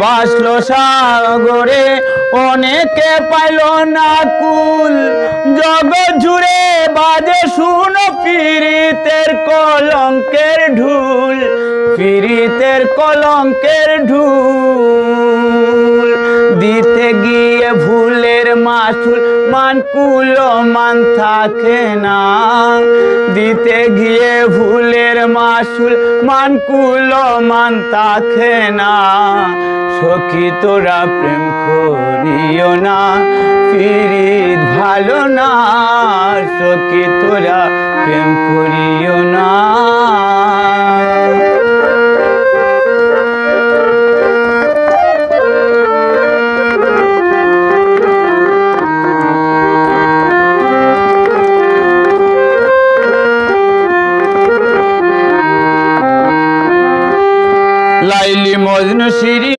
বাসলো সাগরে অনেকে পাইল না কুল, জগৎ জুড়ে বাজে শুনো পীড়িতের কলঙ্কের ঢুল, পীড়িতের কলঙ্কের ঢুল। দিতে গিয়ে ভুলের মাসুল মানকুল মান থাকে না, দিতে গিয়ে ভুলের মাসুল মানকুল মান থাকে না। সখী তোরা প্রেম করিও না, পীড়িত ভালো না, সখী তোরা প্রেম করিও না। লাইলি মজনু শিরি